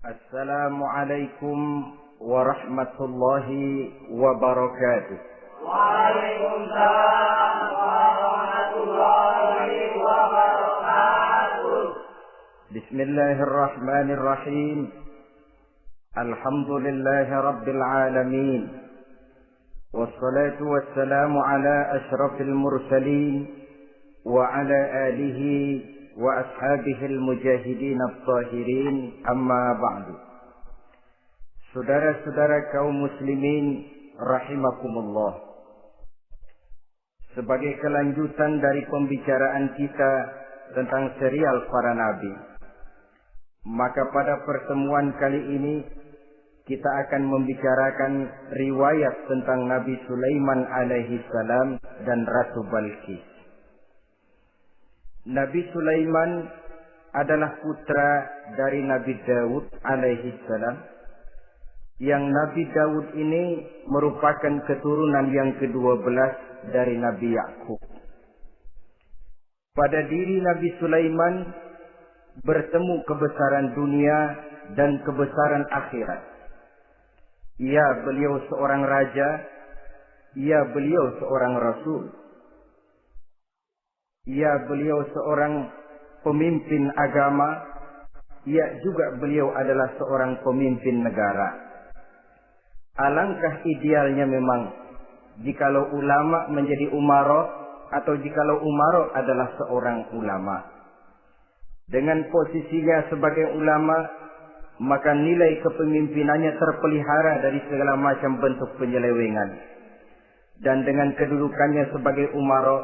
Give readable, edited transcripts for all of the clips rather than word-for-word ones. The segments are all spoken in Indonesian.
Assalamualaikum warahmatullahi wabarakatuh. Waalaikumsalam warahmatullahi wabarakatuh. Bismillahirrahmanirrahim. Alhamdulillahi rabbil alamin. Wassalatu wassalamu ala ashrafil mursalin wa ala alihi wa ashabihil mujahidin at-tahirin, amma ba'du. Saudara-saudara kaum muslimin rahimakumullah. Sebagai kelanjutan dari pembicaraan kita tentang serial para nabi, maka pada pertemuan kali ini kita akan membicarakan riwayat tentang Nabi Sulaiman alaihi salam dan Ratu Balqis. Nabi Sulaiman adalah putra dari Nabi Daud alaihi salam, yang Nabi Daud ini merupakan keturunan yang ke-12 dari Nabi Yakub. Pada diri Nabi Sulaiman bertemu kebesaran dunia dan kebesaran akhirat. Ya, beliau seorang raja, ya, beliau seorang rasul. Ya, beliau seorang pemimpin agama. Ya, juga beliau adalah seorang pemimpin negara. Alangkah idealnya memang jikalau ulama menjadi umaro, atau jikalau umaro adalah seorang ulama. Dengan posisinya sebagai ulama, maka nilai kepemimpinannya terpelihara dari segala macam bentuk penyelewengan. Dan dengan kedudukannya sebagai umaro,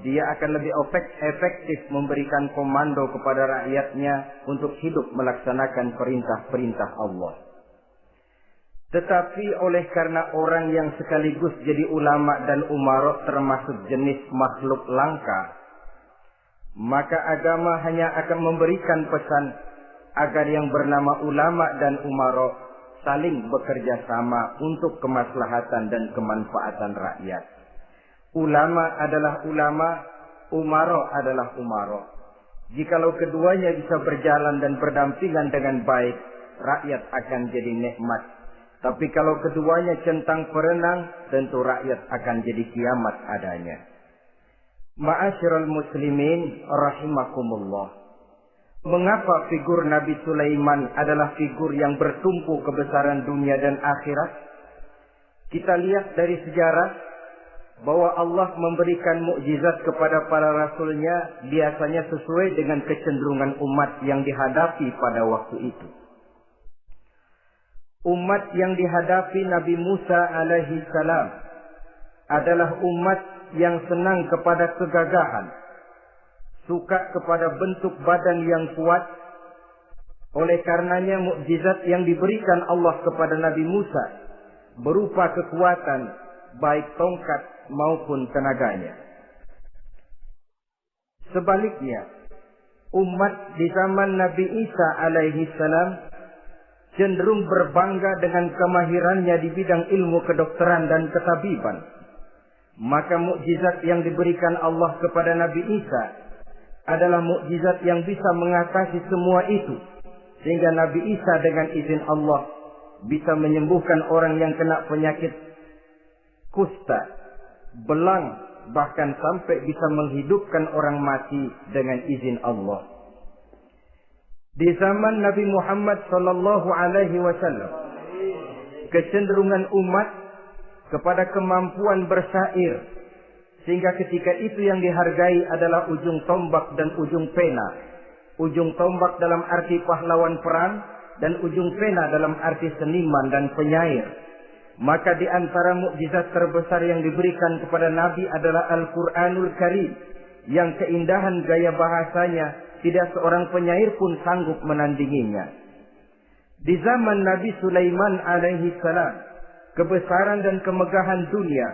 dia akan lebih efektif memberikan komando kepada rakyatnya untuk hidup melaksanakan perintah-perintah Allah. Tetapi oleh karena orang yang sekaligus jadi ulama dan umaro termasuk jenis makhluk langka, maka agama hanya akan memberikan pesan agar yang bernama ulama dan umaro saling bekerja sama untuk kemaslahatan dan kemanfaatan rakyat. Ulama adalah ulama, umaro adalah umaro. Jikalau keduanya bisa berjalan dan berdampingan dengan baik, rakyat akan jadi nikmat. Tapi kalau keduanya centang perenang, tentu rakyat akan jadi kiamat adanya. Ma'asyiral muslimin rahimakumullah. Mengapa figur Nabi Sulaiman adalah figur yang bertumpu kebesaran dunia dan akhirat? Kita lihat dari sejarah bahwa Allah memberikan mukjizat kepada para rasulnya biasanya sesuai dengan kecenderungan umat yang dihadapi pada waktu itu. Umat yang dihadapi Nabi Musa alaihi salam adalah umat yang senang kepada kegagahan, suka kepada bentuk badan yang kuat. Oleh karenanya mukjizat yang diberikan Allah kepada Nabi Musa berupa kekuatan, baik tongkat maupun tenaganya. Sebaliknya, umat di zaman Nabi Isa alaihi salam cenderung berbangga dengan kemahirannya di bidang ilmu kedokteran dan ketabiban. Maka mukjizat yang diberikan Allah kepada Nabi Isa adalah mukjizat yang bisa mengatasi semua itu, sehingga Nabi Isa dengan izin Allah bisa menyembuhkan orang yang kena penyakit kusta, belang, bahkan sampai bisa menghidupkan orang mati dengan izin Allah. Di zaman Nabi Muhammad sallallahu alaihi wasallam, kecenderungan umat kepada kemampuan bersyair, sehingga ketika itu yang dihargai adalah ujung tombak dan ujung pena. Ujung tombak dalam arti pahlawan perang, dan ujung pena dalam arti seniman dan penyair. Maka di antara mukjizat terbesar yang diberikan kepada Nabi adalah Al-Quranul Karim, yang keindahan gaya bahasanya tidak seorang penyair pun sanggup menandinginya. Di zaman Nabi Sulaiman alaihi salam, kebesaran dan kemegahan dunia,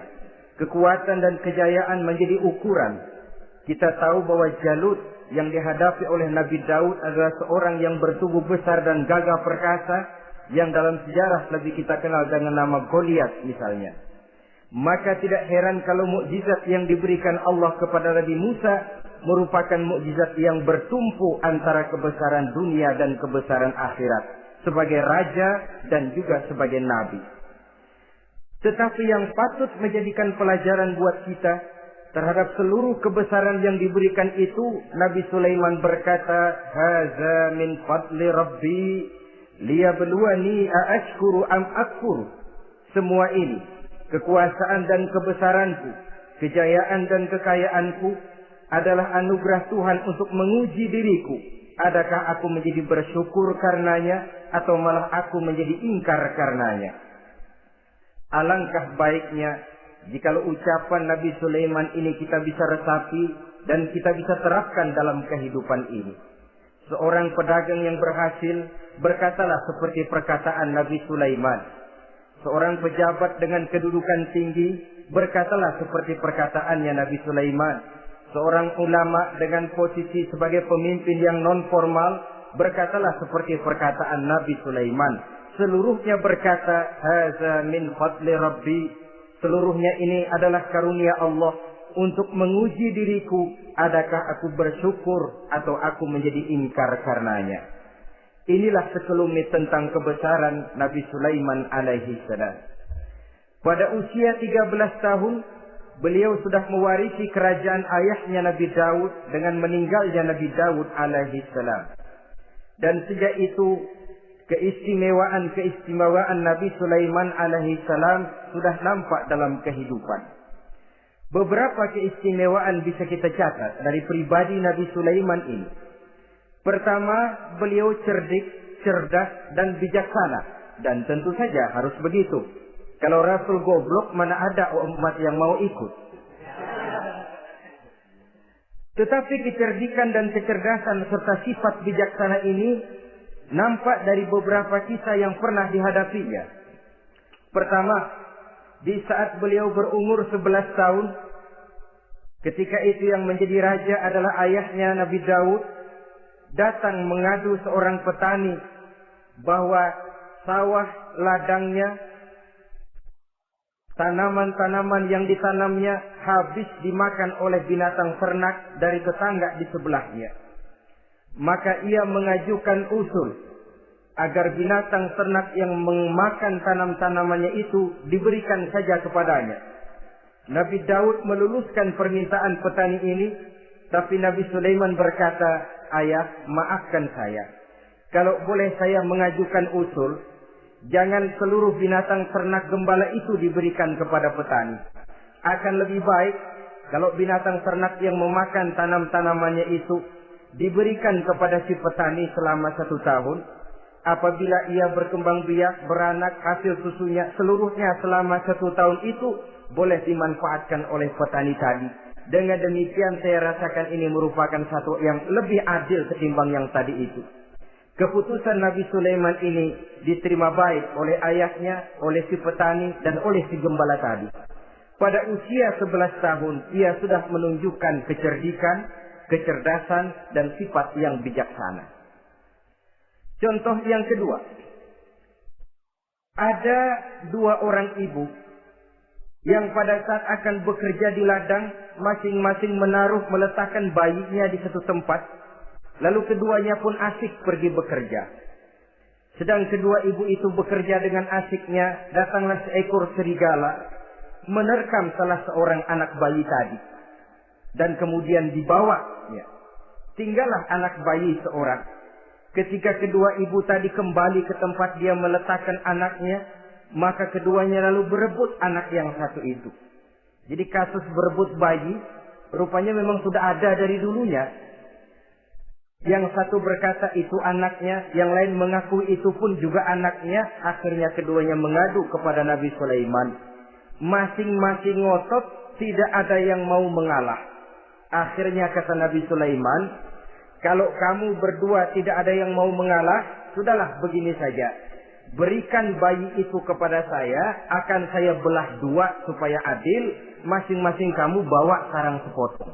kekuatan dan kejayaan menjadi ukuran. Kita tahu bahwa Jalut yang dihadapi oleh Nabi Daud adalah seorang yang bertubuh besar dan gagah perkasa, yang dalam sejarah lebih kita kenal dengan nama Goliat misalnya. Maka tidak heran kalau mukjizat yang diberikan Allah kepada Nabi Musa merupakan mukjizat yang bertumpu antara kebesaran dunia dan kebesaran akhirat, sebagai raja dan juga sebagai nabi. Tetapi yang patut menjadikan pelajaran buat kita terhadap seluruh kebesaran yang diberikan itu, Nabi Sulaiman berkata, "Haza min fadli Rabbi liyabluwani aashkuru am akfur." Semua ini, kekuasaan dan kebesaranku, kejayaan dan kekayaanku, adalah anugerah Tuhan untuk menguji diriku. Adakah aku menjadi bersyukur karenanya, atau malah aku menjadi ingkar karenanya? Alangkah baiknya jikalau ucapan Nabi Sulaiman ini kita bisa resapi dan kita bisa terapkan dalam kehidupan ini. Seorang pedagang yang berhasil berkatalah seperti perkataan Nabi Sulaiman. Seorang pejabat dengan kedudukan tinggi berkatalah seperti perkataannya Nabi Sulaiman. Seorang ulama dengan posisi sebagai pemimpin yang non formal berkatalah seperti perkataan Nabi Sulaiman. Seluruhnya berkata, "Haza min fadli Rabbi." Seluruhnya ini adalah karunia Allah untuk menguji diriku, adakah aku bersyukur atau aku menjadi ingkar karenanya. Inilah sekelumit tentang kebesaran Nabi Sulaiman alaihi salam. Pada usia 13 tahun, beliau sudah mewarisi kerajaan ayahnya Nabi Daud dengan meninggalnya Nabi Daud alaihi salam. Dan sejak itu, keistimewaan Nabi Sulaiman alaihi salam sudah nampak dalam kehidupan. Beberapa keistimewaan bisa kita catat dari pribadi Nabi Sulaiman ini. Pertama, beliau cerdik, cerdas, dan bijaksana. Dan tentu saja harus begitu. Kalau Rasul goblok, mana ada umat yang mau ikut. Tetapi kecerdikan dan kecerdasan serta sifat bijaksana ini nampak dari beberapa kisah yang pernah dihadapinya. Pertama, di saat beliau berumur 11 tahun, ketika itu yang menjadi raja adalah ayahnya Nabi Daud, datang mengadu seorang petani bahwa sawah ladangnya, tanaman-tanaman yang ditanamnya habis dimakan oleh binatang ternak dari tetangga di sebelahnya. Maka ia mengajukan usul agar binatang ternak yang memakan tanam-tanamannya itu diberikan saja kepadanya. Nabi Daud meluluskan permintaan petani ini, tapi Nabi Sulaiman berkata, "Ayah, maafkan saya. Kalau boleh saya mengajukan usul, jangan seluruh binatang ternak gembala itu diberikan kepada petani. Akan lebih baik kalau binatang ternak yang memakan tanam-tanamannya itu diberikan kepada si petani selama 1 tahun. Apabila ia berkembang biak, beranak, hasil susunya seluruhnya selama 1 tahun itu boleh dimanfaatkan oleh petani tadi. Dengan demikian saya rasakan ini merupakan satu yang lebih adil ketimbang yang tadi itu." Keputusan Nabi Sulaiman ini diterima baik oleh ayahnya, oleh si petani, dan oleh si gembala tadi. Pada usia 11 tahun, ia sudah menunjukkan kecerdikan, kecerdasan, dan sifat yang bijaksana. Contoh yang kedua, ada 2 orang ibu yang pada saat akan bekerja di ladang, masing-masing meletakkan bayinya di satu tempat. Lalu keduanya pun asik pergi bekerja. Sedang kedua ibu itu bekerja dengan asiknya, datanglah seekor serigala menerkam salah seorang anak bayi tadi. Dan kemudian dibawa. Ya. Tinggallah anak bayi seorang. Ketika kedua ibu tadi kembali ke tempat dia meletakkan anaknya, maka keduanya lalu berebut anak yang satu itu. Jadi kasus berebut bayi rupanya memang sudah ada dari dulunya. Yang satu berkata itu anaknya, yang lain mengakui itu pun juga anaknya. Akhirnya keduanya mengadu kepada Nabi Sulaiman. Masing-masing ngotot, tidak ada yang mau mengalah. Akhirnya kata Nabi Sulaiman, Kalau kamu berdua tidak ada yang mau mengalah, sudahlah begini saja. Berikan bayi itu kepada saya, akan saya belah dua supaya adil. Masing-masing kamu bawa sarang sepotong.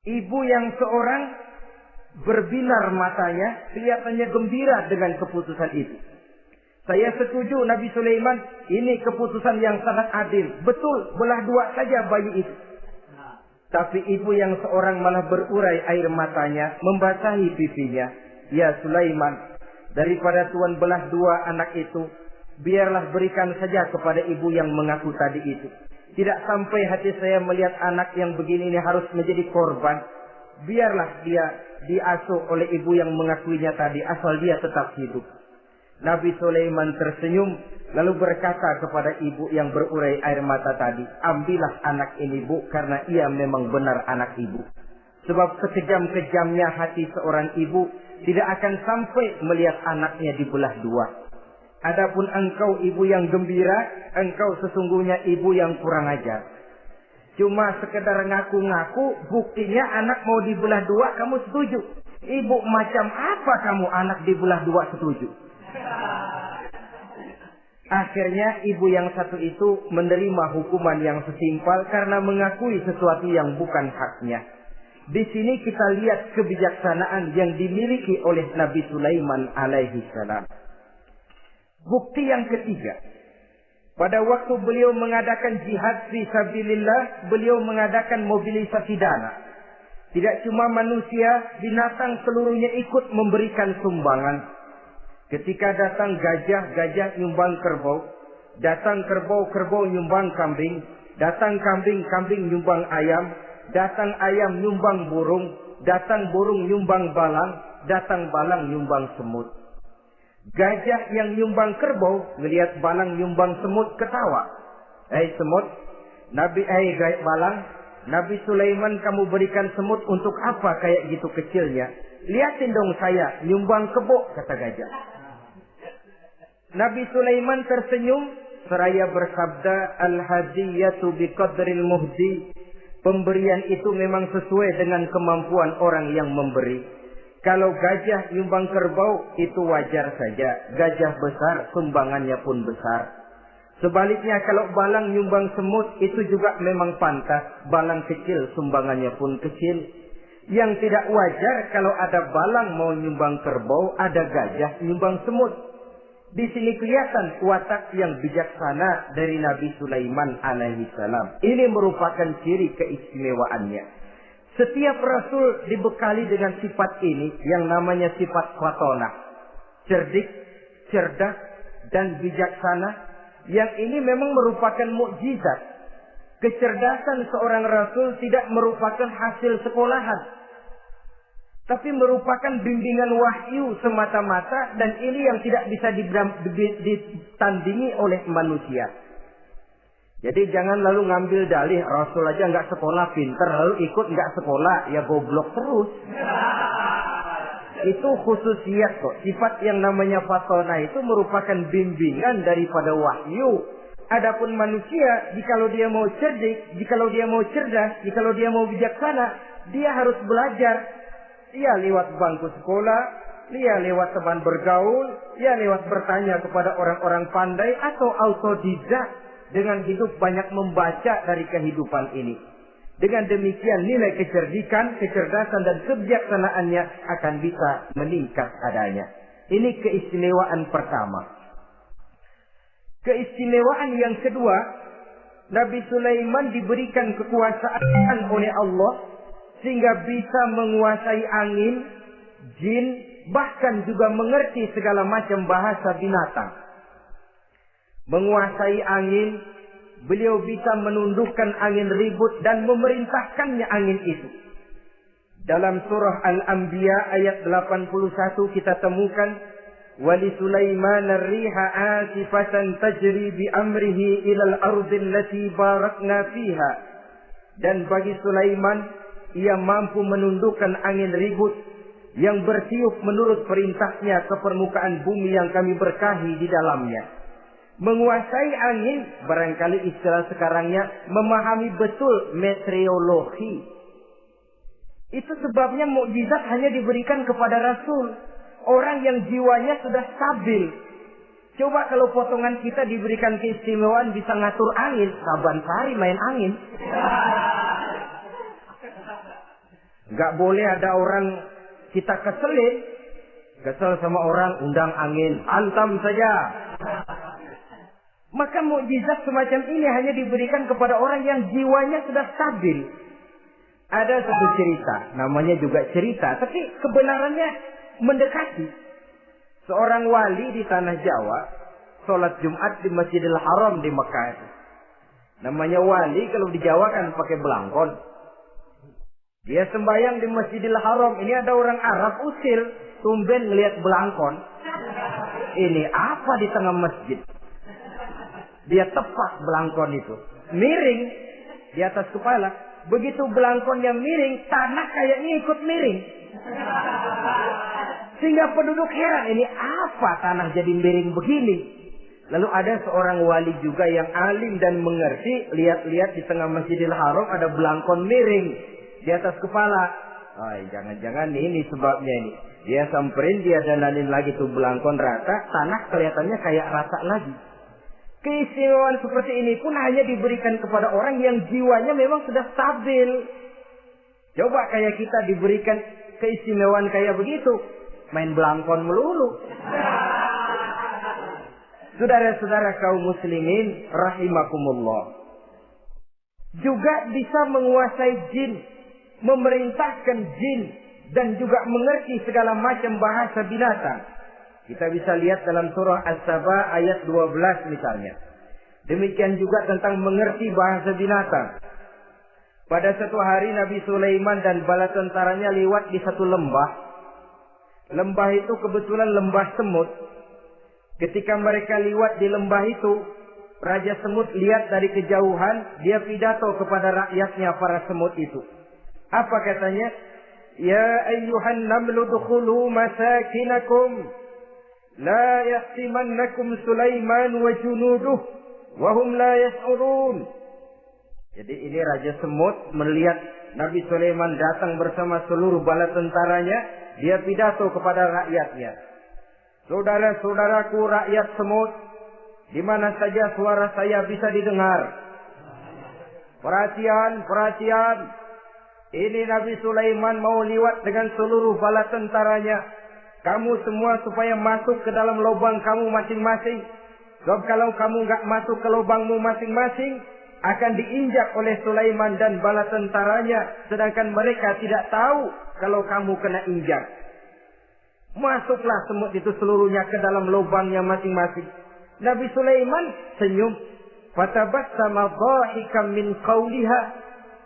Ibu yang seorang berbinar matanya, kelihatannya gembira dengan keputusan itu. Saya setuju Nabi Sulaiman, ini keputusan yang sangat adil. Betul, belah dua saja bayi itu. Tapi ibu yang seorang malah berurai air matanya, membasahi pipinya. Ya Sulaiman, daripada Tuhan belah dua anak itu, biarlah berikan saja kepada ibu yang mengaku tadi itu. Tidak sampai hati saya melihat anak yang begini ini harus menjadi korban. Biarlah dia diasuh oleh ibu yang mengakuinya tadi, asal dia tetap hidup. Nabi Sulaiman tersenyum, lalu berkata kepada ibu yang berurai air mata tadi, ambillah anak ini bu, karena ia memang benar anak ibu. Sebab sekejam-kejamnya hati seorang ibu tidak akan sampai melihat anaknya dibelah dua. Adapun engkau ibu yang gembira, engkau sesungguhnya ibu yang kurang ajar. Cuma sekedar ngaku-ngaku, buktinya anak mau dibelah dua, kamu setuju. Ibu macam apa kamu anak dibelah dua setuju? Akhirnya ibu yang satu itu menerima hukuman yang setimpal karena mengakui sesuatu yang bukan haknya. Di sini kita lihat kebijaksanaan yang dimiliki oleh Nabi Sulaiman alaihi salam. Bukti yang ketiga, pada waktu beliau mengadakan jihad fi sabilillah, beliau mengadakan mobilisasi dana. Tidak cuma manusia, binatang seluruhnya ikut memberikan sumbangan. Ketika datang gajah, gajah nyumbang kerbau. Datang kerbau, kerbau nyumbang kambing. Datang kambing, kambing nyumbang ayam. Datang ayam nyumbang burung. Datang burung nyumbang balang. Datang balang nyumbang semut. Gajah yang nyumbang kerbau melihat balang nyumbang semut ketawa. Semut, balang, Nabi Sulaiman kamu berikan semut untuk apa kayak gitu kecilnya? Lihatin dong saya nyumbang kebo, kata gajah. Nabi Sulaiman tersenyum seraya bersabda, al-hadiyatu biqadril muhdi. Pemberian itu memang sesuai dengan kemampuan orang yang memberi. Kalau gajah nyumbang kerbau, itu wajar saja. Gajah besar, sumbangannya pun besar. Sebaliknya kalau balang nyumbang semut, itu juga memang pantas. Balang kecil, sumbangannya pun kecil. Yang tidak wajar kalau ada balang mau nyumbang kerbau, ada gajah nyumbang semut. Di sini kelihatan watak yang bijaksana dari Nabi Sulaiman alaihi salam. Ini merupakan ciri keistimewaannya. Setiap rasul dibekali dengan sifat ini yang namanya sifat fatonah. Cerdik, cerdas, dan bijaksana. Yang ini memang merupakan mukjizat. Kecerdasan seorang rasul tidak merupakan hasil sekolahan, tapi merupakan bimbingan wahyu semata-mata, dan ini yang tidak bisa ditandingi oleh manusia. Jadi jangan lalu ngambil dalih Rasul aja nggak sekolah pinter, lalu ikut nggak sekolah, ya goblok terus. Itu khususiyat kok. Sifat yang namanya fatona itu merupakan bimbingan daripada wahyu. Adapun manusia, jikalau dia mau cerdik, jikalau dia mau cerdas, jikalau dia mau bijaksana, dia harus belajar. Dia lewat bangku sekolah, dia lewat teman bergaul, dia lewat bertanya kepada orang-orang pandai, atau autodidak dengan hidup banyak membaca dari kehidupan ini. Dengan demikian nilai kecerdikan, kecerdasan, dan kebijaksanaannya akan bisa meningkat adanya. Ini keistimewaan pertama. Keistimewaan yang kedua, Nabi Sulaiman diberikan kekuasaan oleh Allah sehingga bisa menguasai angin, jin, bahkan juga mengerti segala macam bahasa binatang. Menguasai angin, beliau bisa menundukkan angin ribut dan memerintahkannya angin itu. Dalam surah Al-Anbiya ayat 81 kita temukan, wali Sulaiman ar-riha asifatan tajri bi amrihi ilal ardil lati barakna fiha. Dan bagi Sulaiman, ia mampu menundukkan angin ribut yang bertiup menurut perintahnya ke permukaan bumi yang kami berkahi di dalamnya. Menguasai angin, barangkali istilah sekarangnya, memahami betul meteorologi. Itu sebabnya mukjizat hanya diberikan kepada Rasul. Orang yang jiwanya sudah stabil. Coba kalau potongan kita diberikan keistimewaan bisa ngatur angin. Saban sehari main angin. Gak boleh ada orang kita keselin. Kesel sama orang, undang angin. Hantam saja. Maka mukjizat semacam ini hanya diberikan kepada orang yang jiwanya sudah stabil. Ada satu cerita, namanya juga cerita, tapi kebenarannya mendekati. Seorang wali di tanah Jawa, sholat Jumat di Masjidil Haram di Mekah. Namanya wali kalau di Jawa kan pakai belangkon. Dia sembahyang di Masjidil Haram. Ini ada orang Arab usir, tumben ngelihat belangkon. Ini apa di tengah masjid? Dia tepak belangkon itu. Miring di atas kepala. Begitu belangkonnya miring, tanah kayaknya ikut miring. Sehingga penduduk heran, ini apa tanah jadi miring begini? Lalu ada seorang wali juga yang alim dan mengerti. Lihat-lihat di tengah Masjidil Haram ada belangkon miring di atas kepala. Jangan-jangan ini sebabnya ini. Dia samperin, dia dandanin lagi tuh belangkon rata. Tanah kelihatannya kayak rata lagi. Keistimewaan seperti ini pun hanya diberikan kepada orang yang jiwanya memang sudah stabil. Coba kayak kita diberikan keistimewaan kayak begitu, main belangkon melulu. Saudara-saudara kaum muslimin rahimakumullah, juga bisa menguasai jin, memerintahkan jin, dan juga mengerti segala macam bahasa binatang. Kita bisa lihat dalam surah As-Saba ayat 12 misalnya. Demikian juga tentang mengerti bahasa binatang. Pada satu hari Nabi Sulaiman dan bala tentaranya lewat di satu lembah. Lembah itu kebetulan lembah semut. Ketika mereka lewat di lembah itu, Raja Semut lihat dari kejauhan, dia pidato kepada rakyatnya para semut itu. Apa katanya? Ya ayyuhan namlu dukhulu masakinakum. La yahtimannakum Sulaiman wa junuduh wa hum la yash'urun. Jadi ini Raja Semut melihat Nabi Sulaiman datang bersama seluruh bala tentaranya, dia pidato kepada rakyatnya. Saudara-saudaraku rakyat semut, di mana saja suara saya bisa didengar. Perhatian, perhatian. Ini Nabi Sulaiman mau lewat dengan seluruh bala tentaranya. Kamu semua supaya masuk ke dalam lubang kamu masing-masing. Sebab kalau kamu nggak masuk ke lubangmu masing-masing, akan diinjak oleh Sulaiman dan bala tentaranya. Sedangkan mereka tidak tahu kalau kamu kena injak. Masuklah semut itu seluruhnya ke dalam lubangnya masing-masing. Nabi Sulaiman senyum. Fatabassama dhahikan min qawliha.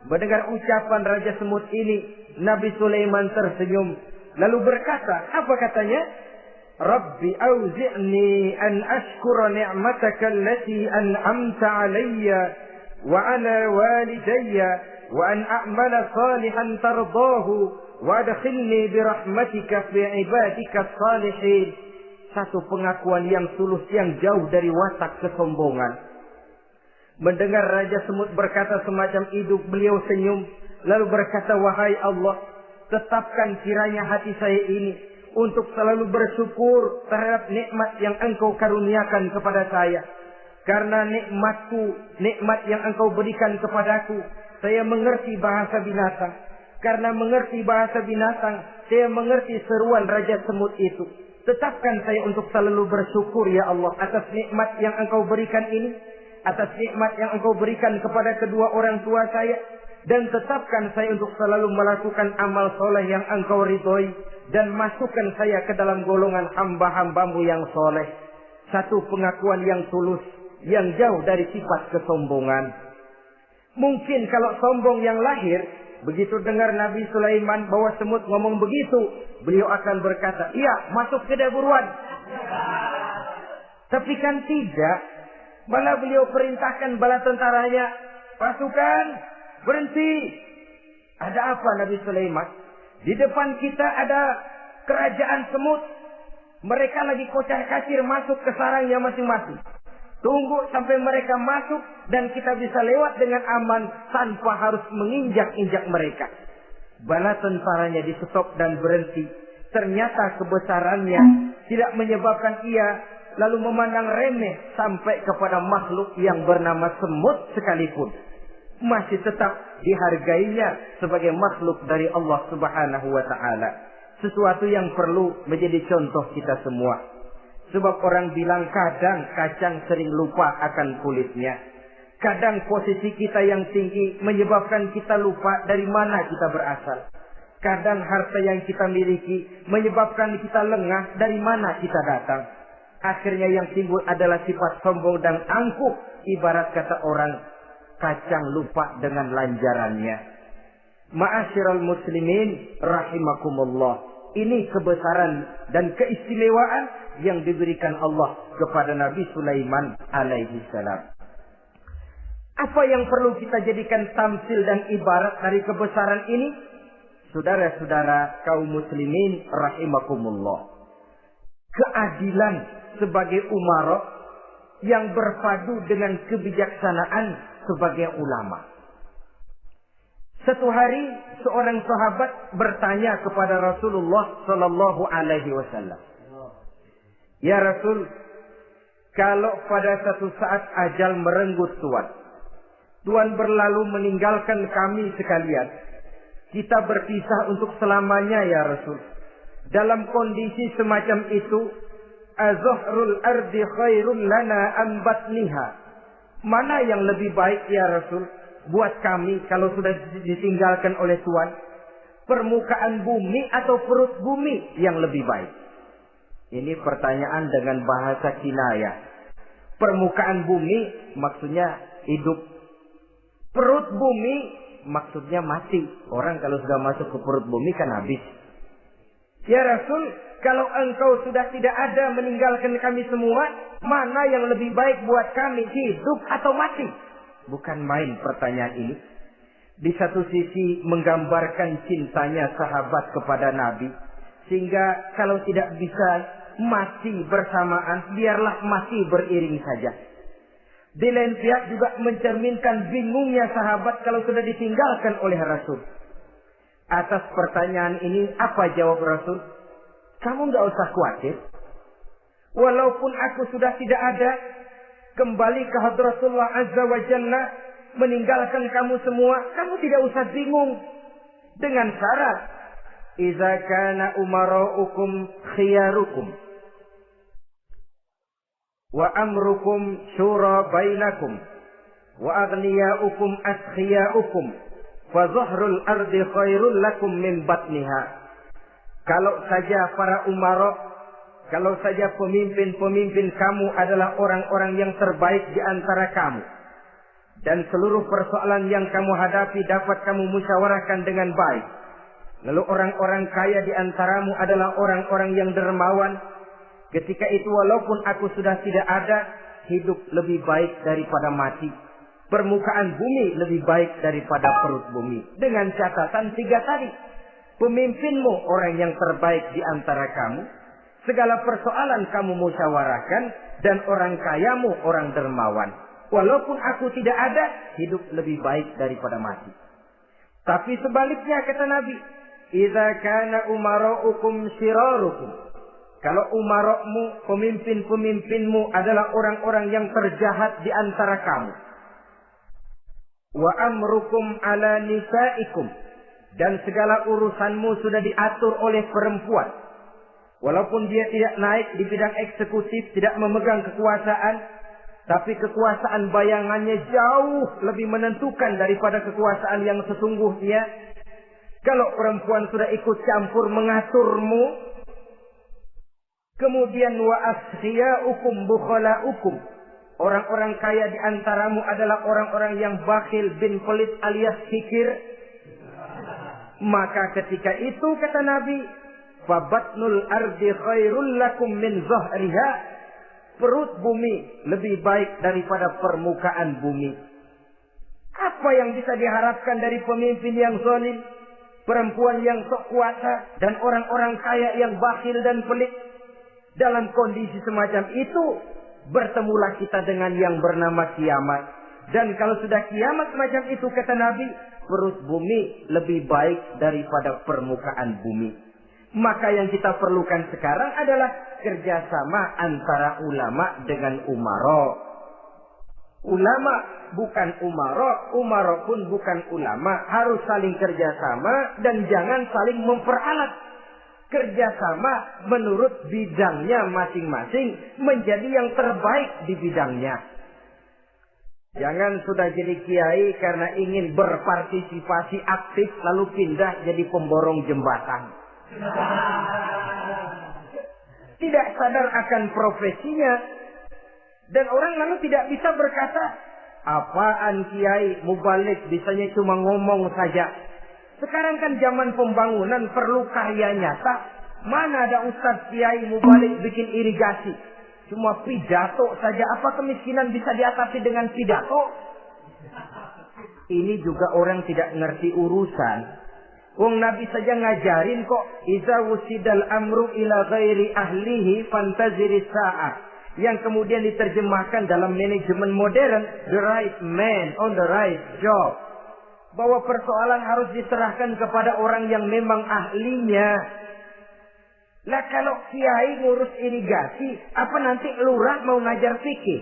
Mendengar ucapan Raja Semut ini, Nabi Sulaiman tersenyum. Lalu berkata, apa katanya? Rabbi auzi'ni an ashkura ni'mataka allati an'amta alayya wa ala walidayya wa an a'mala salihan tardahu wa adkhilni birahmatika fi ibadika salihin. Satu pengakuan yang tulus yang jauh dari watak kesombongan. Mendengar Raja Semut berkata semacam itu, beliau senyum. Lalu berkata, wahai Allah, tetapkan kiranya hati saya ini untuk selalu bersyukur terhadap nikmat yang Engkau karuniakan kepada saya. Karena nikmatku, nikmat yang Engkau berikan kepadaku, saya mengerti bahasa binatang. Karena mengerti bahasa binatang, saya mengerti seruan Raja Semut itu. Tetapkan saya untuk selalu bersyukur ya Allah atas nikmat yang Engkau berikan ini, atas nikmat yang Engkau berikan kepada kedua orang tua saya. Dan tetapkan saya untuk selalu melakukan amal soleh yang Engkau ridhoi. Dan masukkan saya ke dalam golongan hamba-hambamu yang soleh. Satu pengakuan yang tulus, yang jauh dari sifat kesombongan. Mungkin kalau sombong yang lahir, begitu dengar Nabi Sulaiman bahwa semut ngomong begitu, beliau akan berkata, iya masuk ke buruan. Tapi kan tidak. Malah beliau perintahkan bala tentaranya, pasukan, berhenti. Ada apa Nabi Sulaiman? Di depan kita ada kerajaan semut. Mereka lagi kocar-kacir masuk ke sarangnya masing-masing. Tunggu sampai mereka masuk dan kita bisa lewat dengan aman tanpa harus menginjak-injak mereka. bala tentaranya di stop dan berhenti. Ternyata kebesarannya tidak menyebabkan ia lalu memandang remeh sampai kepada makhluk yang bernama semut sekalipun. Masih tetap dihargainya sebagai makhluk dari Allah Subhanahu wa ta'ala. Sesuatu yang perlu menjadi contoh kita semua. Sebab orang bilang kadang kacang sering lupa akan kulitnya. Kadang posisi kita yang tinggi menyebabkan kita lupa dari mana kita berasal. Kadang harta yang kita miliki menyebabkan kita lengah dari mana kita datang. Akhirnya yang timbul adalah sifat sombong dan angkuh. Ibarat kata orang, kacang lupa dengan lanjarannya. Ma'asyiral muslimin rahimakumullah. Ini kebesaran dan keistimewaan yang diberikan Allah kepada Nabi Sulaiman alaihi salam. Apa yang perlu kita jadikan tamsil dan ibarat dari kebesaran ini? Saudara-saudara kaum muslimin rahimakumullah. Keadilan sebagai umara yang berpadu dengan kebijaksanaan sebagai ulama. Satu hari seorang sahabat bertanya kepada Rasulullah sallallahu alaihi wasallam. Ya Rasul, kalau pada satu saat ajal merenggut Tuhan berlalu meninggalkan kami sekalian, kita berpisah untuk selamanya ya Rasul. Dalam kondisi semacam itu, azuhrul ardi khairun lana am batniha. Mana yang lebih baik ya Rasul buat kami kalau sudah ditinggalkan oleh Tuhan? Permukaan bumi atau perut bumi yang lebih baik? Ini pertanyaan dengan bahasa kinayah. Permukaan bumi maksudnya hidup. Perut bumi maksudnya mati. Orang kalau sudah masuk ke perut bumi kan habis. Ya Rasul, kalau engkau sudah tidak ada meninggalkan kami semua, mana yang lebih baik buat kami, hidup atau mati? Bukan main pertanyaan ini. Di satu sisi menggambarkan cintanya sahabat kepada Nabi. Sehingga kalau tidak bisa mati bersamaan, biarlah mati beriring saja. Di lain pihak juga mencerminkan bingungnya sahabat kalau sudah ditinggalkan oleh Rasul. Atas pertanyaan ini, apa jawab Rasul? Kamu nggak usah khawatir. Walaupun aku sudah tidak ada, kembali ke Hadratullah Azza wa Jalla, meninggalkan kamu semua, kamu tidak usah bingung. Dengan syarat, iza kana umara'ukum khiyarukum, wa amrukum syura bainakum, wa aghniyaukum askhiyaukum, fa zahrul ardi khairul lakum min batniha. Kalau saja para umara, kalau saja pemimpin-pemimpin kamu adalah orang-orang yang terbaik di antara kamu, dan seluruh persoalan yang kamu hadapi dapat kamu musyawarahkan dengan baik, lalu orang-orang kaya di antaramu adalah orang-orang yang dermawan, ketika itu walaupun aku sudah tidak ada, hidup lebih baik daripada mati. Permukaan bumi lebih baik daripada perut bumi. Dengan catatan 3 tadi. Pemimpinmu orang yang terbaik di antara kamu. Segala persoalan kamu musyawarahkan. Dan orang kayamu orang dermawan. Walaupun aku tidak ada, hidup lebih baik daripada mati. Tapi sebaliknya kata Nabi, idza kana umara'ukum syirarukum. Kalau umara'mu, pemimpin-pemimpinmu adalah orang-orang yang terjahat di antara kamu. Wa amrukum ala nisaikum. Dan segala urusanmu sudah diatur oleh perempuan. Walaupun dia tidak naik di bidang eksekutif, tidak memegang kekuasaan, tapi kekuasaan bayangannya jauh lebih menentukan daripada kekuasaan yang sesungguhnya. Kalau perempuan sudah ikut campur mengaturmu, kemudian wa askhiyaukum bukhalaukum. Orang-orang kaya di antaramu adalah orang-orang yang bakhil bin pelit alias kikir. Maka ketika itu kata Nabi, fabatnul ardi khairul lakum min zahriha. Perut bumi lebih baik daripada permukaan bumi. Apa yang bisa diharapkan dari pemimpin yang zalim, perempuan yang sok kuasa, dan orang-orang kaya yang bakhil dan pelit? Dalam kondisi semacam itu, bertemulah kita dengan yang bernama kiamat. Dan kalau sudah kiamat semacam itu kata Nabi, perut bumi lebih baik daripada permukaan bumi. Maka yang kita perlukan sekarang adalah kerjasama antara ulama dengan umara. Ulama bukan umara, umara pun bukan ulama. Harus saling kerjasama dan jangan saling memperalat. Kerjasama menurut bidangnya masing-masing menjadi yang terbaik di bidangnya. Jangan sudah jadi kiai karena ingin berpartisipasi aktif lalu pindah jadi pemborong jembatan. Tidak sadar akan profesinya. Dan orang lalu tidak bisa berkata, apaan kiai mubalik bisanya cuma ngomong saja. Sekarang kan zaman pembangunan perlu karya nyata. Mana ada ustadz kiai mubalik bikin irigasi. Cuma pidato saja. Apa kemiskinan bisa diatasi dengan pidato? Ini juga orang tidak ngerti urusan. Wong Nabi saja ngajarin kok. Iza wusidal amru ila ghairi ahlihi fantaziri sa'ah. Yang kemudian diterjemahkan dalam manajemen modern. The right man on the right job. Bahwa persoalan harus diserahkan kepada orang yang memang ahlinya. Lah kalau kiai ngurus irigasi, apa nanti lurah mau ngajar fikih?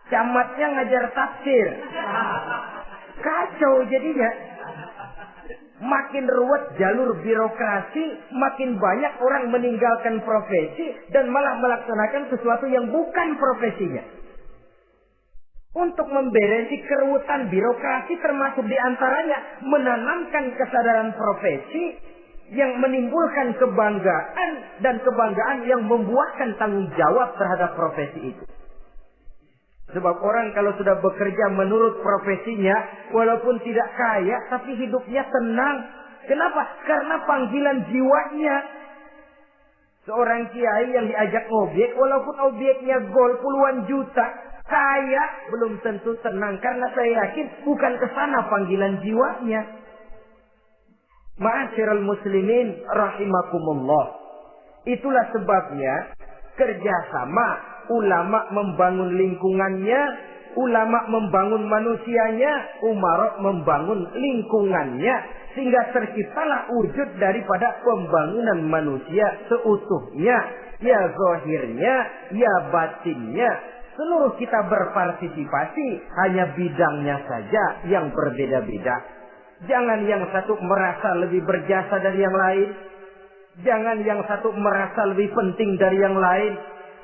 Camatnya ngajar tafsir. Kacau jadinya. Makin ruwet jalur birokrasi, makin banyak orang meninggalkan profesi dan malah melaksanakan sesuatu yang bukan profesinya. Untuk memberesi keruwetan birokrasi termasuk diantaranya menanamkan kesadaran profesi yang menimbulkan kebanggaan dan kebanggaan yang membuahkan tanggung jawab terhadap profesi itu. Sebab orang kalau sudah bekerja menurut profesinya, walaupun tidak kaya, tapi hidupnya tenang. Kenapa? Karena panggilan jiwanya. Seorang kiai yang diajak ngobjek, walaupun objeknya gol puluhan juta, kaya belum tentu tenang. Karena saya yakin bukan ke sana panggilan jiwanya. Ma'asyiral muslimin rahimakumullah. Itulah sebabnya kerjasama. Ulama membangun lingkungannya, ulama membangun manusianya, umara membangun lingkungannya. Sehingga terciptalah wujud daripada pembangunan manusia seutuhnya. Ya zahirnya, ya batinnya. Seluruh kita berpartisipasi, hanya bidangnya saja yang berbeda-beda. Jangan yang satu merasa lebih berjasa dari yang lain. Jangan yang satu merasa lebih penting dari yang lain.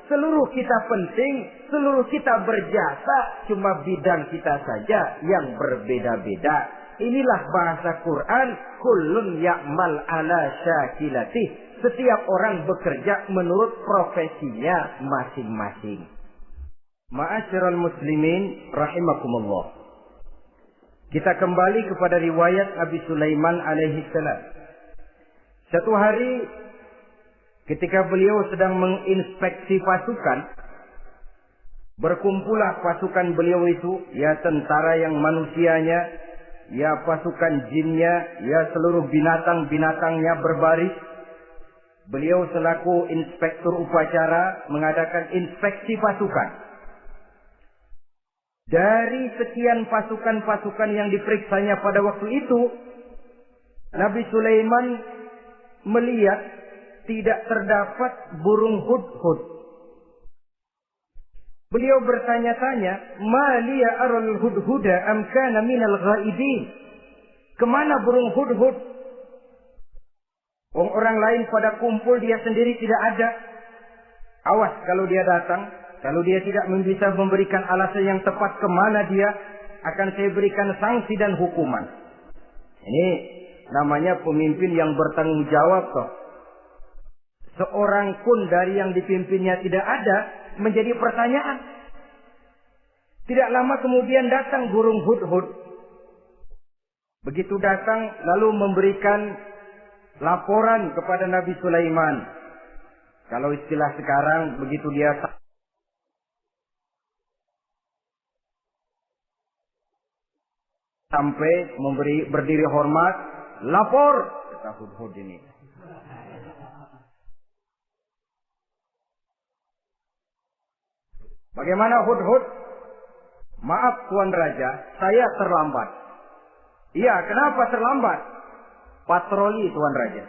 Seluruh kita penting, seluruh kita berjasa, cuma bidang kita saja yang berbeda-beda. Inilah bahasa Quran, kullun ya'mal ala syakilatih. Setiap orang bekerja menurut profesinya masing-masing. Ma'asyiral muslimin rahimakumullah. Kita kembali kepada riwayat Nabi Sulaiman alaihi salam. Satu hari ketika beliau sedang menginspeksi pasukan, berkumpullah pasukan beliau itu, ya tentara yang manusianya, ya pasukan jinnya, ya seluruh binatang-binatangnya berbaris. Beliau selaku inspektur upacara mengadakan inspeksi pasukan. Dari sekian pasukan-pasukan yang diperiksanya pada waktu itu, Nabi Sulaiman melihat tidak terdapat burung hudhud. Beliau bertanya-tanya, "Ma liya aral hudhuda am kana minal ghaibin?" Kemana burung hudhud? Orang lain pada kumpul, dia sendiri tidak ada. Awas kalau dia datang, kalau dia tidak bisa memberikan alasan yang tepat kemana dia, akan saya berikan sanksi dan hukuman. Ini namanya pemimpin yang bertanggung jawab toh. Seorang pun dari yang dipimpinnya tidak ada, menjadi pertanyaan. Tidak lama kemudian datang burung hudhud. Begitu datang lalu memberikan laporan kepada Nabi Sulaiman. Kalau istilah sekarang, begitu dia sampai berdiri hormat, lapor, kata hudhud ini. Bagaimana hudhud? Maaf Tuan Raja, saya terlambat. Iya, kenapa terlambat? Patroli Tuan Raja.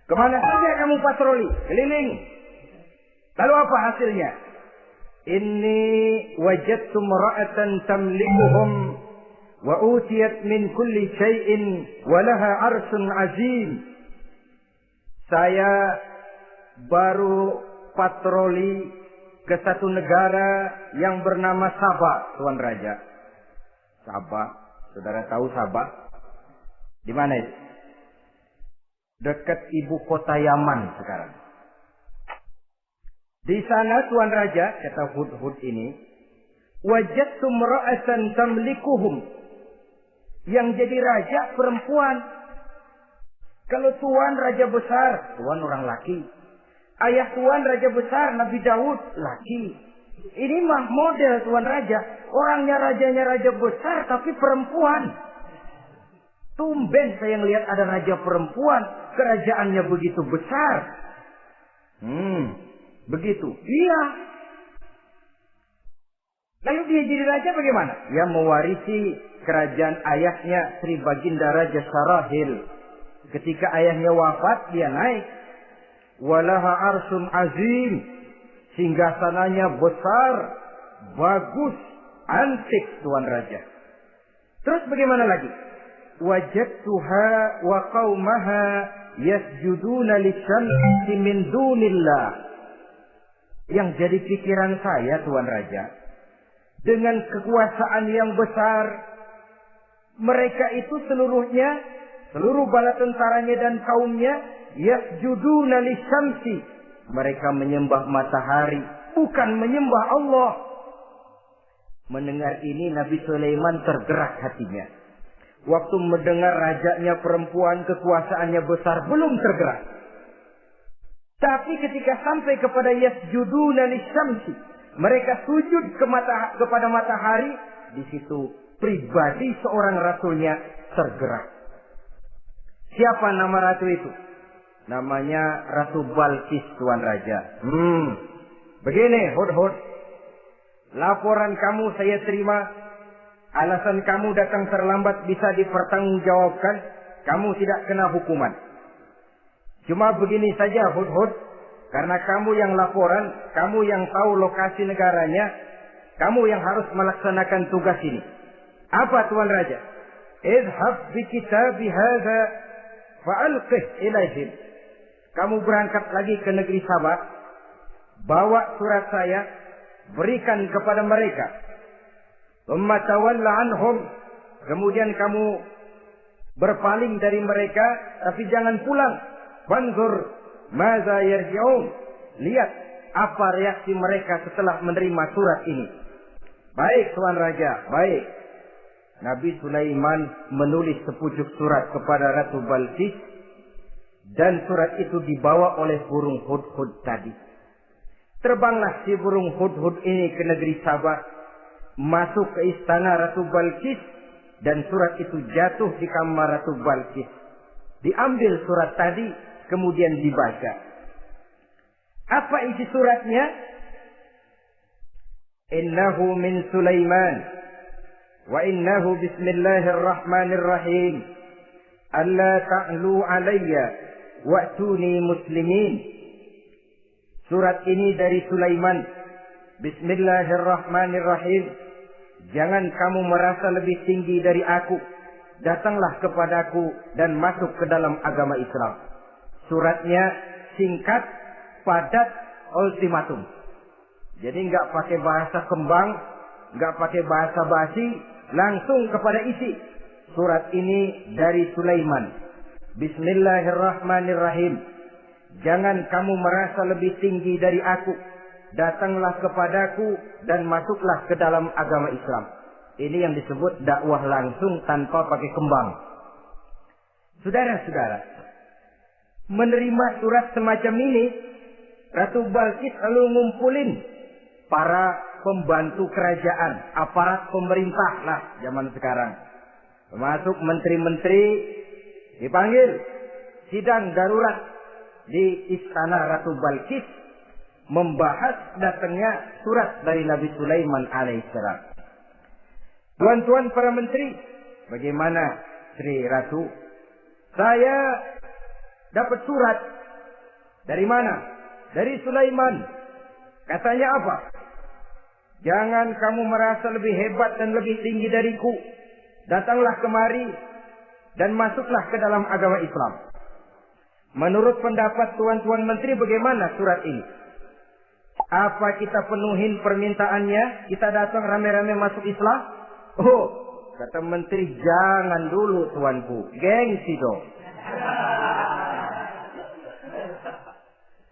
Kemana saja kamu patroli? Keliling. Lalu apa hasilnya? Inni wajadtu imra'atan tamlikuhum wa utiyat min kulli syai'in wa laha 'arsyun 'azim. Saya baru patroli ke satu negara yang bernama Sabah, Tuan Raja. Sabah, saudara tahu Sabah? Di mana itu? Dekat ibu kota Yaman sekarang. Di sana Tuan Raja, kata Hudhud ini, wajadtu imra'atan tamlikuhum. Yang jadi raja perempuan. Kalau Tuan raja besar, Tuan orang laki. Ayah Tuan raja besar, Nabi Daud, laki. Ini mah model Tuan Raja. Orangnya rajanya raja besar, tapi perempuan. Tumben saya ngelihat ada raja perempuan. Kerajaannya begitu besar. Begitu. Iya. Lalu dia jadi raja bagaimana? Dia mewarisi kerajaan ayahnya Sri Baginda Raja Sarahil. Ketika ayahnya wafat, dia naik. Walaha arsun azim. Singgasananya besar, bagus, antik Tuan Raja. Terus bagaimana lagi? Wajadtuha wa qaumaha yasjuduna lisyamsi min dunillah. Yang jadi pikiran saya Tuan Raja, dengan kekuasaan yang besar, mereka itu seluruhnya, seluruh bala tentaranya dan kaumnya, yasjuduna lisyamsi. Mereka menyembah matahari, bukan menyembah Allah. Mendengar ini Nabi Sulaiman tergerak hatinya. Waktu mendengar rajanya perempuan, kekuasaannya besar, belum tergerak. Tapi ketika sampai kepada yasjuduna lisyamsi, mereka sujud kepada matahari, di situ pribadi seorang rasulnya tergerak. Siapa nama ratu itu? Namanya Ratu Balkis Tuan Raja. Begini Hudhud, laporan kamu saya terima. Alasan kamu datang terlambat bisa dipertanggungjawabkan. Kamu tidak kena hukuman. Cuma begini saja Hudhud, karena kamu yang laporan, kamu yang tahu lokasi negaranya, kamu yang harus melaksanakan tugas ini. Apa Tuan Raja? Idhab bi kitabi hadza fa'alqih ilaihim. Kamu berangkat lagi ke negeri Sabah, bawa surat saya, berikan kepada mereka. Thumma tawalla anhum. Kemudian kamu berpaling dari mereka, tapi jangan pulang. Fanzur maza yarji'un. Lihat apa reaksi mereka setelah menerima surat ini. Baik Tuan Raja, baik. Nabi Sulaiman menulis sepucuk surat kepada Ratu Balkis. Dan surat itu dibawa oleh burung Hudhud tadi. Terbanglah si burung Hudhud ini ke negeri Sabah, masuk ke istana Ratu Balkis, dan surat itu jatuh di kamar Ratu Balkis. Diambil surat tadi, kemudian dibaca. Apa isi suratnya? Innahu min Sulaiman, wa innahu bismillahirrahmanirrahim. Alla ta'lu alayya wa'tuni muslimin. Surat ini dari Sulaiman. Bismillahirrahmanirrahim. Jangan kamu merasa lebih tinggi dari aku. Datanglah kepadaku dan masuk ke dalam agama Islam. Suratnya singkat, padat, ultimatum. Jadi enggak pakai bahasa kembang, enggak pakai bahasa basi, langsung kepada isi. Surat ini dari Sulaiman. Bismillahirrahmanirrahim. Jangan kamu merasa lebih tinggi dari aku. Datanglah kepadaku dan masuklah ke dalam agama Islam. Ini yang disebut dakwah langsung tanpa pakai kembang. Saudara-saudara, menerima surat semacam ini, Ratu Balkis lalu ngumpulin para pembantu kerajaan, aparat pemerintah lah zaman sekarang. Termasuk menteri-menteri, dipanggil sidang darurat di istana Ratu Balkis. membahas datangnya surat dari Nabi Sulaiman alaihissalam. Tuan-tuan para menteri, bagaimana Sri Ratu? Saya dapat surat. Dari mana? Dari Sulaiman. Katanya apa? Jangan kamu merasa lebih hebat dan lebih tinggi dariku. Datanglah kemari dan masuklah ke dalam agama Islam. Menurut pendapat tuan-tuan menteri, bagaimana surat ini? Apa kita penuhin permintaannya? Kita datang rame-rame masuk Islam? Oh, kata menteri, jangan dulu tuanku. Gengsi dong.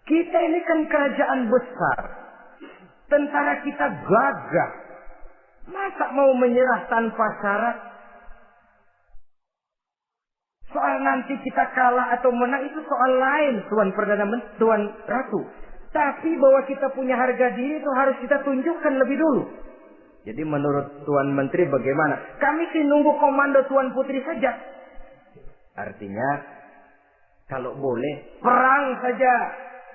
Kita ini kan kerajaan besar. Tentara kita gagah. Masa mau menyerah tanpa syarat? Soal nanti kita kalah atau menang itu soal lain, Tuan Perdana Menteri, Tuan Ratu. Tapi bahwa kita punya harga diri itu harus kita tunjukkan lebih dulu. Jadi menurut Tuan Menteri bagaimana? Kami sih nunggu komando Tuan Putri saja. Artinya, kalau boleh, perang saja.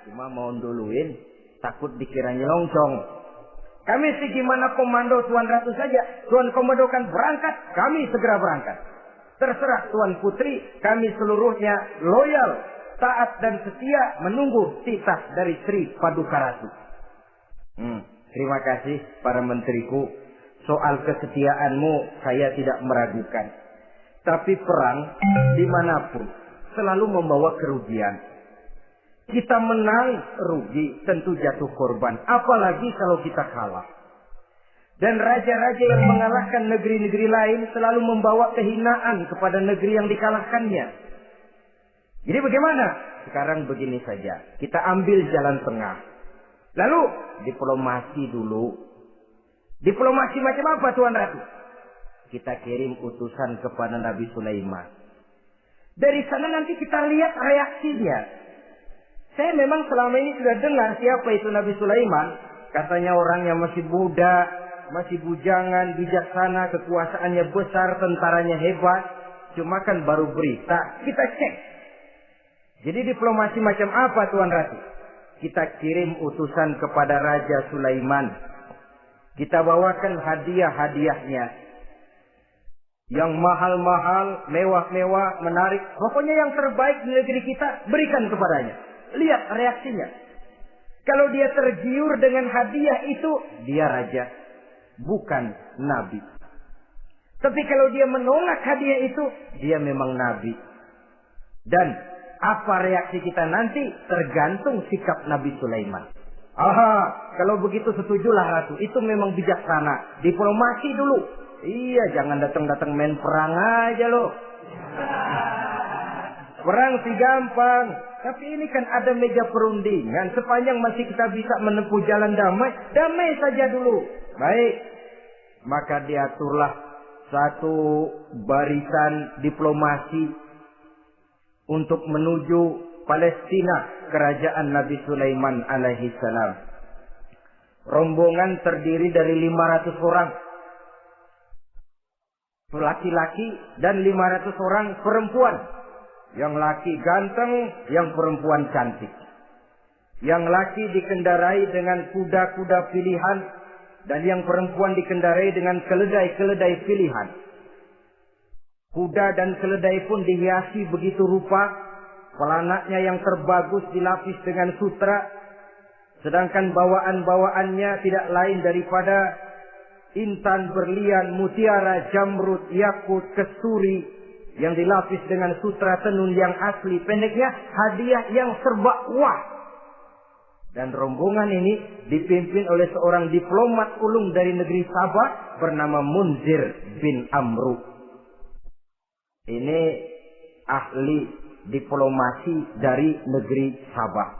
Cuma mau duluin, takut dikira nyelongcong. Kami sih gimana komando Tuan Ratu saja. Tuan komandokan berangkat, kami segera berangkat. Terserah Tuan Putri, kami seluruhnya loyal, taat dan setia menunggu titah dari Sri Paduka Ratu. Terima kasih para menteriku. Soal kesetiaanmu saya tidak meragukan. Tapi perang dimanapun selalu membawa kerugian. Kita menang rugi, tentu jatuh korban. Apalagi kalau kita kalah. Dan raja-raja yang mengalahkan negeri-negeri lain selalu membawa kehinaan kepada negeri yang dikalahkannya. Jadi bagaimana? Sekarang begini saja. Kita ambil jalan tengah. Lalu diplomasi dulu. Diplomasi macam apa Tuan Ratu? Kita kirim utusan kepada Nabi Sulaiman. Dari sana nanti kita lihat reaksinya. Saya memang selama ini sudah dengar siapa itu Nabi Sulaiman. Katanya orangnya masih muda, masih bujangan, bijaksana, kekuasaannya besar, tentaranya hebat. Cuma kan baru berita, kita cek. Jadi diplomasi macam apa Tuan Ratu? Kita kirim utusan kepada Raja Sulaiman. Kita bawakan hadiah-hadiahnya. Yang mahal-mahal, mewah-mewah, menarik. Pokoknya yang terbaik di negeri kita, berikan kepadanya. Lihat reaksinya. Kalau dia tergiur dengan hadiah itu, dia raja. Bukan nabi. Tapi kalau dia menolak hadiah itu, dia memang nabi. Dan apa reaksi kita nanti tergantung sikap Nabi Sulaiman. Aha, kalau begitu setujulah Ratu. Itu memang bijaksana. Diplomasi dulu. Iya, jangan datang-datang main perang aja loh. Perang sih gampang. Tapi ini kan ada meja perundingan. Sepanjang masih kita bisa menempuh jalan damai, damai saja dulu. Baik. Maka diaturlah satu barisan diplomasi untuk menuju Palestina, kerajaan Nabi Sulaiman alaihi salam. Rombongan terdiri dari 500 orang. Laki-laki dan 500 orang perempuan. Yang laki ganteng, yang perempuan cantik. Yang laki dikendarai dengan kuda-kuda pilihan, dan yang perempuan dikendarai dengan keledai-keledai pilihan. Kuda dan keledai pun dihiasi begitu rupa. Pelanaknya yang terbagus dilapis dengan sutra. Sedangkan bawaan-bawaannya tidak lain daripada intan, berlian, mutiara, jamrud, yakut, kesturi yang dilapis dengan sutra tenun yang asli. Pendeknya hadiah yang serba wah. Dan rombongan ini dipimpin oleh seorang diplomat ulung dari negeri Sabah bernama Munzir bin Amru. Ini ahli diplomasi dari negeri Sabah.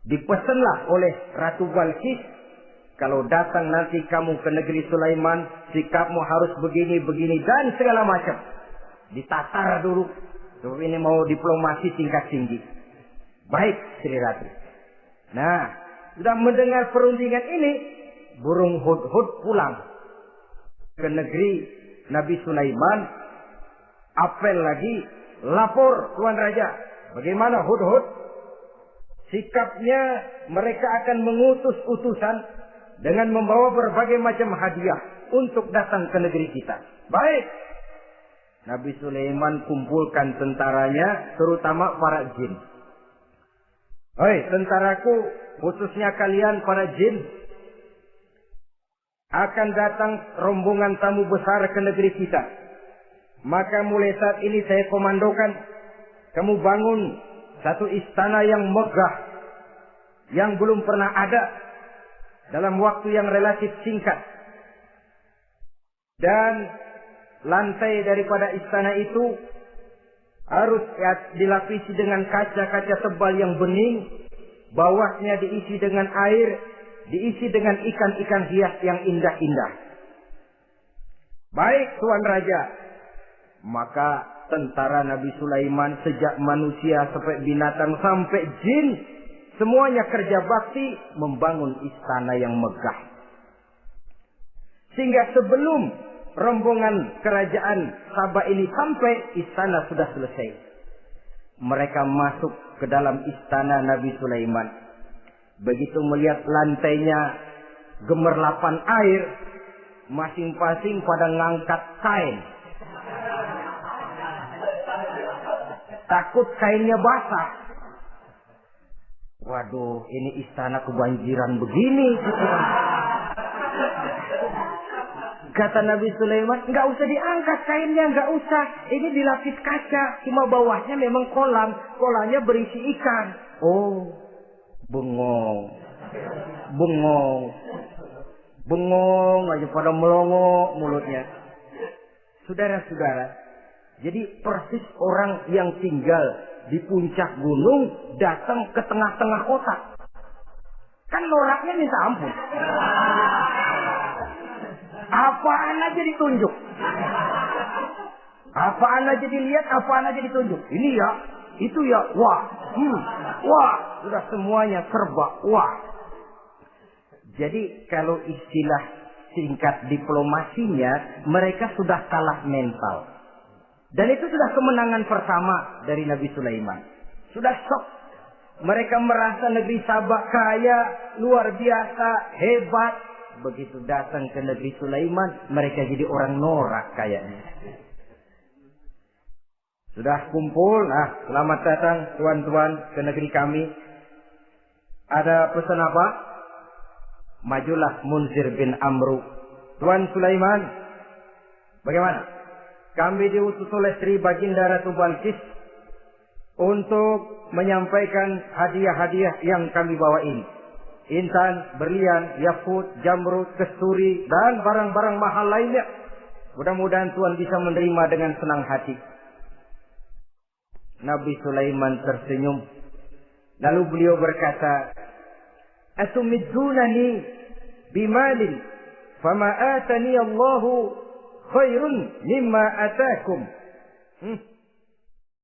Dipesanlah oleh Ratu Balqis, kalau datang nanti kamu ke negeri Sulaiman, sikapmu harus begini, begini, dan segala macam. Ditatar dulu. Sebab ini mau diplomasi tingkat tinggi. Baik, Sri Ratu. Nah, sudah mendengar perundingan ini, burung hudhud pulang ke negeri Nabi Sulaiman. Apel lagi, lapor Tuan Raja. Bagaimana hudhud? sikapnya mereka akan mengutus utusan dengan membawa berbagai macam hadiah untuk datang ke negeri kita. Baik. Nabi Sulaiman kumpulkan tentaranya, terutama para jin. Hei tentaraku, khususnya kalian para jin, akan datang rombongan tamu besar ke negeri kita. Maka mulai saat ini saya komandokan, kamu bangun satu istana yang megah, yang belum pernah ada dalam waktu yang relatif singkat. Dan lantai daripada istana itu harus dilapisi dengan kaca-kaca tebal yang bening, bawahnya diisi dengan air, diisi dengan ikan-ikan hias yang indah-indah. Baik Tuan Raja. Maka tentara Nabi Sulaiman, sejak manusia sampai binatang sampai jin, semuanya kerja bakti membangun istana yang megah. Sehingga sebelum rombongan kerajaan Sabah ini sampai, istana sudah selesai. Mereka masuk ke dalam istana Nabi Sulaiman. Begitu melihat lantainya gemerlapan air, masing-masing pada ngangkat kain. Takut kainnya basah. Waduh, ini istana kebanjiran begini. Kata Nabi Sulaiman, nggak usah diangkat kainnya, nggak usah. Ini dilapis kaca, cuma bawahnya memang kolam. Kolamnya berisi ikan. Oh, bengong. Bengong aja pada melongo mulutnya. Saudara-saudara, jadi persis orang yang tinggal di puncak gunung datang ke tengah-tengah kota. Kan noraknya minta ampun. Apaan aja ditunjuk. Apaan aja dilihat, apaan aja ditunjuk. Ini ya, itu ya, wah. Wah, sudah semuanya serba wah. Jadi kalau istilah singkat diplomasinya, mereka sudah kalah mental. Dan itu sudah kemenangan pertama dari Nabi Sulaiman. Sudah shock. Mereka merasa negeri Sabah kaya, luar biasa, hebat. Begitu datang ke negeri Sulaiman, mereka jadi orang norak kayaknya. Sudah kumpul, selamat datang tuan-tuan ke negeri kami. Ada pesan apa? Majulah Munzir bin Amru. Tuan Sulaiman, bagaimana? Kami diutus oleh Sri Baginda Ratu Balkis untuk menyampaikan hadiah-hadiah yang kami bawa ini. Intan, berlian, yakut, jamrud, kesturi, dan barang-barang mahal lainnya. Mudah-mudahan Tuhan bisa menerima dengan senang hati. Nabi Sulaiman tersenyum. Lalu beliau berkata, "Atumidzunani bimalin, fama atani Allahu khairun mimma atakum."